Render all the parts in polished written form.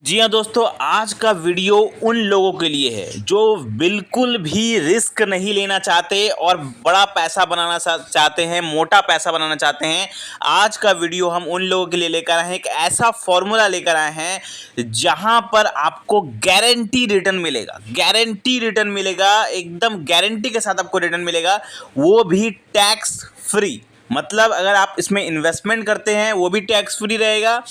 जी हाँ दोस्तों, आज का वीडियो उन लोगों के लिए है जो बिल्कुल भी रिस्क नहीं लेना चाहते और बड़ा पैसा बनाना चाहते हैं, मोटा पैसा बनाना चाहते हैं। आज का वीडियो हम उन लोगों के लिए लेकर आए हैं, एक ऐसा फॉर्मूला लेकर आए हैं जहां पर आपको गारंटी रिटर्न मिलेगा। गारंटी रिटर्न मिलेगा, एकदम गारंटी के साथ आपको रिटर्न मिलेगा, वो भी टैक्स फ्री। मतलब अगर आप इसमें इन्वेस्टमेंट करते हैं वो भी टैक्स फ्री रहेगा,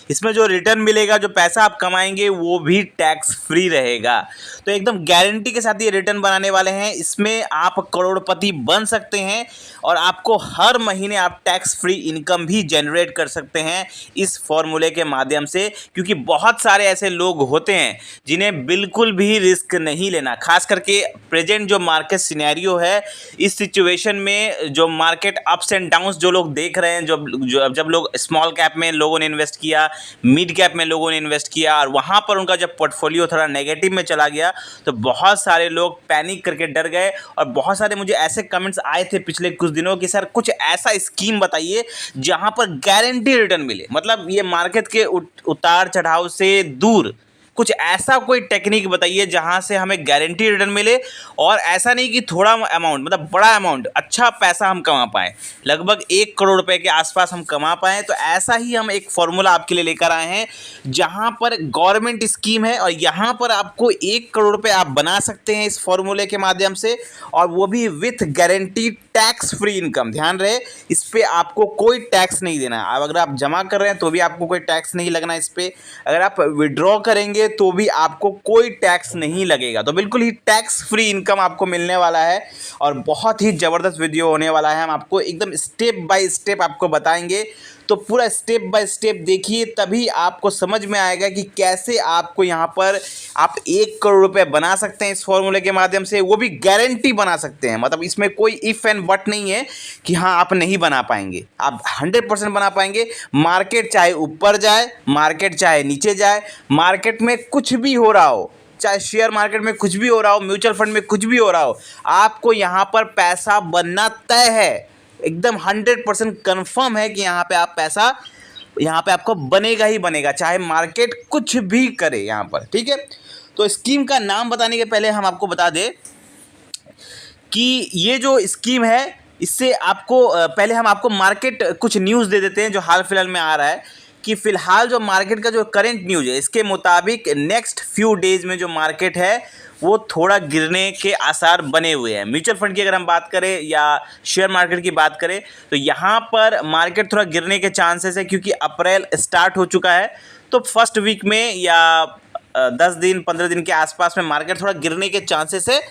इसमें जो रिटर्न मिलेगा, जो पैसा आप कमाएंगे वो भी टैक्स फ्री रहेगा। तो एकदम गारंटी के साथ ये रिटर्न बनाने वाले हैं। इसमें आप करोड़पति बन सकते हैं और आपको हर महीने आप टैक्स फ्री इनकम भी जनरेट कर सकते हैं इस फॉर्मूले के माध्यम से। क्योंकि बहुत सारे ऐसे लोग होते हैं जिन्हें बिल्कुल भी रिस्क नहीं लेना, खास करके प्रेजेंट जो मार्केट सिनेरियो है, इस सिचुएशन में जो मार्केट अप्स एंड डाउन्स जो लोग देख रहे हैं, जब लोग स्मॉल कैप में लोगों ने इन्वेस्ट किया, मिड कैप में लोगों ने इन्वेस्ट किया और वहाँ पर उनका जब पोर्टफोलियो थोड़ा नेगेटिव में चला गया तो बहुत सारे लोग पैनिक करके डर गए। और बहुत सारे मुझे ऐसे कमेंट्स आए थे पिछले कुछ दिनों कि सर कुछ ऐसा स्कीम बताइए जहाँ पर गारंटी रिटर्न मिले, मतलब ये मार्केट के उतार चढ़ाव से दूर कुछ ऐसा कोई टेक्निक बताइए जहां से हमें गारंटी रिटर्न मिले। और ऐसा नहीं कि थोड़ा अमाउंट, मतलब बड़ा अमाउंट, अच्छा पैसा हम कमा पाएँ, लगभग 1 करोड़ रुपए के आसपास हम कमा पाएँ। तो ऐसा ही हम एक फॉर्मूला आपके लिए लेकर आए हैं जहां पर गवर्नमेंट स्कीम है और यहाँ पर आपको 1 करोड़ रुपए आप बना सकते हैं इस फॉर्मूले के माध्यम से, और वो भी with guarantee tax free income. ध्यान रहे, इस पर आपको कोई टैक्स नहीं देना है। अगर आप जमा कर रहे हैं तो भी आपको कोई टैक्स नहीं लगना इस पर। अगर आप विड्रॉ करेंगे तो भी आपको कोई टैक्स नहीं लगेगा। तो बिल्कुल ही टैक्स फ्री इनकम आपको मिलने वाला है और बहुत ही ज़बरदस्त वीडियो होने वाला है। हम आपको एकदम स्टेप बाय स्टेप आपको बताएंगे, तो पूरा स्टेप बाय स्टेप देखिए, तभी आपको समझ में आएगा कि कैसे आपको यहाँ पर आप 1 करोड़ रुपए बना सकते हैं इस फॉर्मूले के माध्यम से, वो भी गारंटी बना सकते हैं। मतलब इसमें कोई इफ़ एंड बट नहीं है कि हाँ आप नहीं बना पाएंगे, आप 100% बना पाएंगे। मार्केट चाहे ऊपर जाए, मार्केट चाहे नीचे जाए, मार्केट में कुछ भी हो रहा हो, चाहे शेयर मार्केट में कुछ भी हो रहा हो, म्यूचुअल फंड में कुछ भी हो रहा हो, आपको यहाँ पर पैसा बनना तय है। एकदम 100% कन्फर्म है कि यहाँ पे आप पैसा, यहाँ पे आपको बनेगा ही बनेगा, चाहे मार्केट कुछ भी करे यहाँ पर। ठीक है, तो स्कीम का नाम बताने के पहले हम आपको बता दें कि ये जो स्कीम है, इससे आपको पहले हम आपको मार्केट कुछ न्यूज़ दे देते हैं जो हाल फिलहाल में आ रहा है। कि फ़िलहाल जो मार्केट का जो करंट न्यूज़ है, इसके मुताबिक नेक्स्ट फ्यू डेज़ में जो मार्केट है वो थोड़ा गिरने के आसार बने हुए हैं। म्यूचुअल फंड की अगर हम बात करें या शेयर मार्केट की बात करें तो यहाँ पर मार्केट थोड़ा गिरने के चांसेस है, क्योंकि अप्रैल स्टार्ट हो चुका है। तो फर्स्ट वीक में या 10 दिन 15 दिन के आसपास में मार्केट थोड़ा गिरने के चांसेस है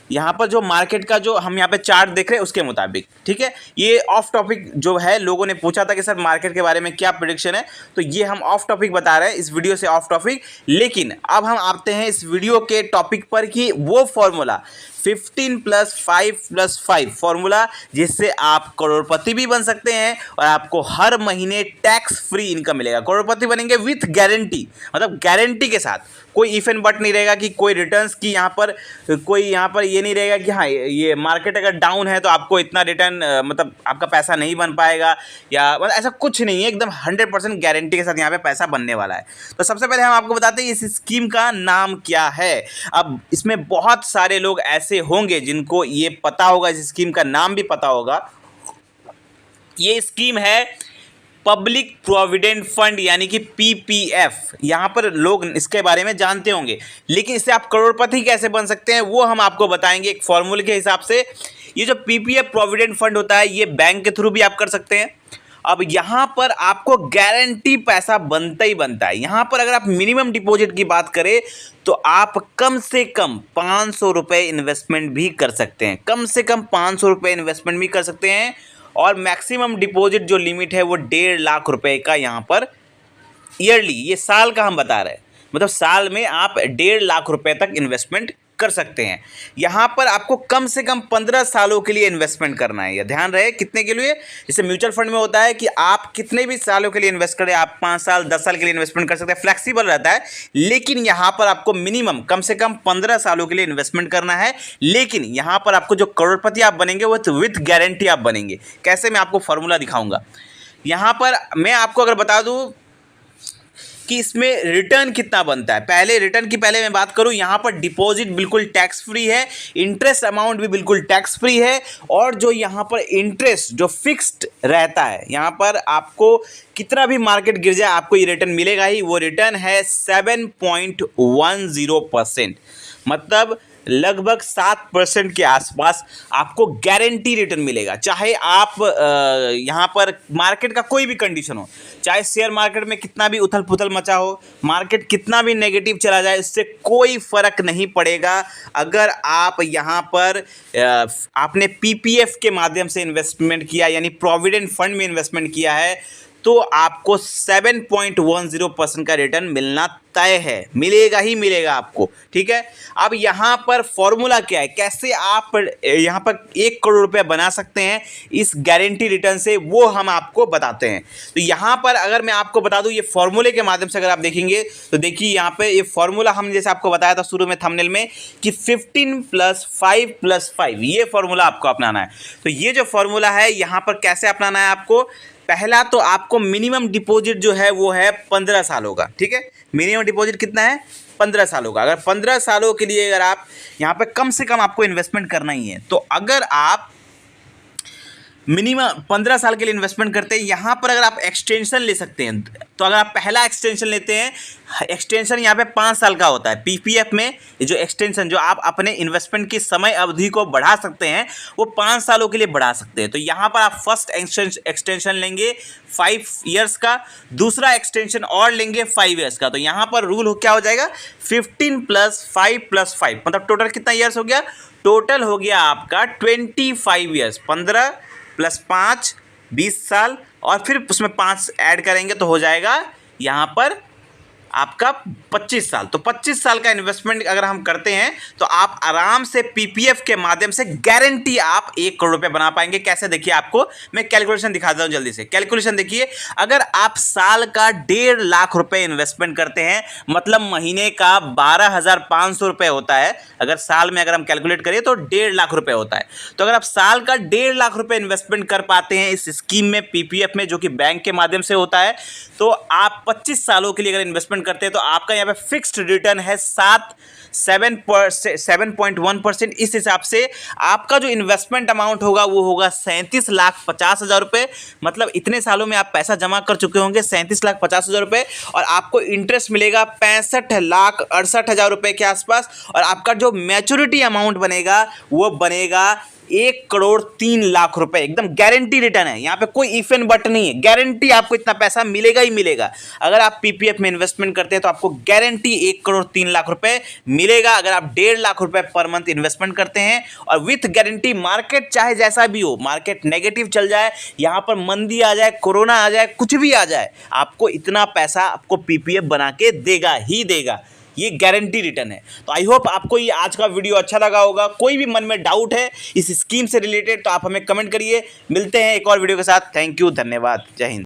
यहाँ पर, जो मार्केट का जो हम यहाँ पे चार्ट देख रहे हैं उसके मुताबिक। ठीक है, ये ऑफ टॉपिक जो है, लोगों ने पूछा था कि सर मार्केट के बारे में क्या प्रेडिक्शन है, तो ये हम ऑफ टॉपिक बता रहे हैं इस वीडियो से, ऑफ टॉपिक। लेकिन अब हम आते हैं इस वीडियो के टॉपिक पर कि वो फॉर्मूला 15+5+5 फॉर्मूला जिससे आप करोड़पति भी बन सकते हैं और आपको हर महीने टैक्स फ्री इनकम मिलेगा। करोड़पति बनेंगे विथ गारंटी, मतलब गारंटी के साथ, कोई इफ एंड बट नहीं रहेगा कि कोई रिटर्न्स की यहाँ पर कोई यहाँ पर ये नहीं रहेगा कि हाँ ये मार्केट अगर डाउन है तो आपको इतना रिटर्न, मतलब आपका पैसा नहीं बन पाएगा, या मतलब ऐसा कुछ नहीं है। एकदम 100% गारंटी के साथ यहाँ पे पैसा बनने वाला है। तो सबसे पहले हम आपको बताते हैं इस स्कीम का नाम क्या है। अब इसमें बहुत सारे लोग ऐसे होंगे जिनको ये पता होगा, इस स्कीम का नाम भी पता होगा। ये स्कीम है पब्लिक प्रोविडेंट फंड, यानी कि पीपीएफ। यहाँ पर लोग इसके बारे में जानते होंगे, लेकिन इससे आप करोड़पति कैसे बन सकते हैं वो हम आपको बताएंगे एक फॉर्मूले के हिसाब से। ये जो पीपीएफ प्रोविडेंट फंड होता है, ये बैंक के थ्रू भी आप कर सकते हैं। अब यहाँ पर आपको गारंटी पैसा बनता ही बनता है। यहाँ पर अगर आप मिनिमम डिपॉजिट की बात करें तो आप कम से कम 500 रुपये इन्वेस्टमेंट भी कर सकते हैं, कम से कम 500 रुपये इन्वेस्टमेंट भी कर सकते हैं। और मैक्सिमम डिपॉजिट जो लिमिट है वो 1.5 लाख रुपए का यहाँ पर ईयरली, ये साल का हम बता रहे हैं, मतलब साल में आप 1.5 लाख रुपए तक इन्वेस्टमेंट कर सकते हैं। यहाँ पर आपको कम से कम 15 सालों के लिए इन्वेस्टमेंट करना है। ये ध्यान रहे, कितने के लिए, जैसे म्यूचुअल फंड में होता है कि आप कितने भी सालों के लिए इन्वेस्ट करें, आप 5 साल 10 साल के लिए इन्वेस्टमेंट कर सकते हैं, फ्लेक्सिबल रहता है। लेकिन यहाँ पर आपको मिनिमम कम से कम 15 सालों के लिए इन्वेस्टमेंट करना है। लेकिन यहाँ पर आपको जो करोड़पति आप बनेंगे वो विथ गारंटी आप बनेंगे। कैसे, मैं आपको फॉर्मूला दिखाऊंगा। यहाँ पर मैं आपको अगर बता दूँ कि इसमें रिटर्न कितना बनता है। पहले रिटर्न की पहले मैं बात करूं, यहाँ पर डिपॉजिट बिल्कुल टैक्स फ्री है, इंटरेस्ट अमाउंट भी बिल्कुल टैक्स फ्री है, और जो यहाँ पर इंटरेस्ट जो फिक्स्ड रहता है, यहाँ पर आपको कितना भी मार्केट गिर जाए आपको ये रिटर्न मिलेगा ही। वो रिटर्न है 7.10%, मतलब लगभग 7% के आसपास आपको गारंटी रिटर्न मिलेगा। चाहे आप यहाँ पर मार्केट का कोई भी कंडीशन हो, चाहे शेयर मार्केट में कितना भी उथल पुथल मचा हो, मार्केट कितना भी नेगेटिव चला जाए, इससे कोई फर्क नहीं पड़ेगा। अगर आप यहाँ पर आपने पीपीएफ के माध्यम से इन्वेस्टमेंट किया, यानी प्रोविडेंट फंड में इन्वेस्टमेंट किया है, तो आपको 7.10% का रिटर्न मिलना तय है, मिलेगा ही मिलेगा आपको। ठीक है, अब यहाँ पर फॉर्मूला क्या है, कैसे आप यहाँ पर 1 करोड़ रुपए बना सकते हैं इस गारंटी रिटर्न से, वो हम आपको बताते हैं। तो यहाँ पर अगर मैं आपको बता दूँ, ये फॉर्मूले के माध्यम से अगर आप देखेंगे तो देखिए यहाँ पे ये फॉर्मूला हमने जैसे आपको बताया था शुरू में थंबनेल में कि 15 + 5 + 5, ये फॉर्मूला आपको अपनाना है। तो ये जो फॉर्मूला है यहाँ पर कैसे अपनाना है आपको, पहला तो आपको मिनिमम डिपॉजिट जो है वो है 15 साल होगा। ठीक है, मिनिमम डिपॉजिट कितना है, 15 साल होगा। अगर 15 सालों के लिए अगर आप यहाँ पे कम से कम आपको इन्वेस्टमेंट करना ही है, तो अगर आप मिनिमम 15 साल के लिए इन्वेस्टमेंट करते हैं, यहाँ पर अगर आप एक्सटेंशन ले सकते हैं, तो अगर आप पहला एक्सटेंशन लेते हैं, एक्सटेंशन यहाँ पे 5 साल का होता है। पीपीएफ में जो एक्सटेंशन जो आप अपने इन्वेस्टमेंट की समय अवधि को बढ़ा सकते हैं, वो 5 सालों के लिए बढ़ा सकते हैं। तो यहाँ पर आप फर्स्ट एक्सटेंशन लेंगे 5 ईयर्स का, दूसरा एक्सटेंशन और लेंगे 5 ईयर्स का। तो यहाँ पर रूल क्या हो जाएगा, 15 + 5 + 5, मतलब टोटल कितना ईयर्स हो गया, टोटल हो गया आपका 25 ईयर्स। 15 + 5 20 साल, और फिर उसमें 5 ऐड करेंगे तो हो जाएगा यहाँ पर आपका 25 साल। तो 25 साल का इन्वेस्टमेंट अगर हम करते हैं तो आप आराम से पीपीएफ के माध्यम से गारंटी आप 1 करोड़ रुपए बना पाएंगे। कैसे, देखिए आपको मैं कैलकुलेशन दिखाता हूं जल्दी से। कैलकुलेशन देखिए, अगर आप साल का 1.5 लाख रुपए इन्वेस्टमेंट करते हैं, मतलब महीने का 12,500 रुपए होता है। अगर साल में अगर हम कैलकुलेट करें तो 1.5 लाख रुपए होता है। तो अगर आप साल का 1.5 लाख रुपए इन्वेस्टमेंट कर पाते हैं इस स्कीम में, पीपीएफ में, जो कि बैंक के माध्यम से होता है, तो आप 25 सालों के लिए अगर इन्वेस्टमेंट करते हैं तो आपका यहाँ पे फिक्स्ड रिटर्न है 7.1%। इस हिसाब से आपका जो इन्वेस्टमेंट अमाउंट होगा वो होगा 37,50,000 रुपए। मतलब इतने सालों में आप पैसा जमा कर चुके होंगे 37,50,000 रुपए, और आपको इंटरेस्ट मिलेगा 65,68,000 रुपए के आसपास। और आपका जो मैच्योरिटी अमाउंट बनेगा वो बनेगा 1,03,00,000 रुपए। एकदम गारंटी रिटर्न है, यहाँ पे कोई इफ एंड बट नहीं है, गारंटी आपको इतना पैसा मिलेगा ही मिलेगा। अगर आप पीपीएफ में इन्वेस्टमेंट करते हैं तो आपको गारंटी 1,03,00,000 रुपए मिलेगा। अगर आप 1.5 लाख रुपए पर मंथ इन्वेस्टमेंट करते हैं, और विथ गारंटी, मार्केट चाहे जैसा भी हो, मार्केट नेगेटिव चल जाए, यहाँ पर मंदी आ जाए, कोरोना आ जाए, कुछ भी आ जाए, आपको इतना पैसा आपको पीपीएफ बना के देगा ही देगा। ये गारंटी रिटर्न है। तो आई होप आपको ये आज का वीडियो अच्छा लगा होगा। कोई भी मन में डाउट है इस स्कीम से रिलेटेड तो आप हमें कमेंट करिए। मिलते हैं एक और वीडियो के साथ। थैंक यू, धन्यवाद, जय हिंद।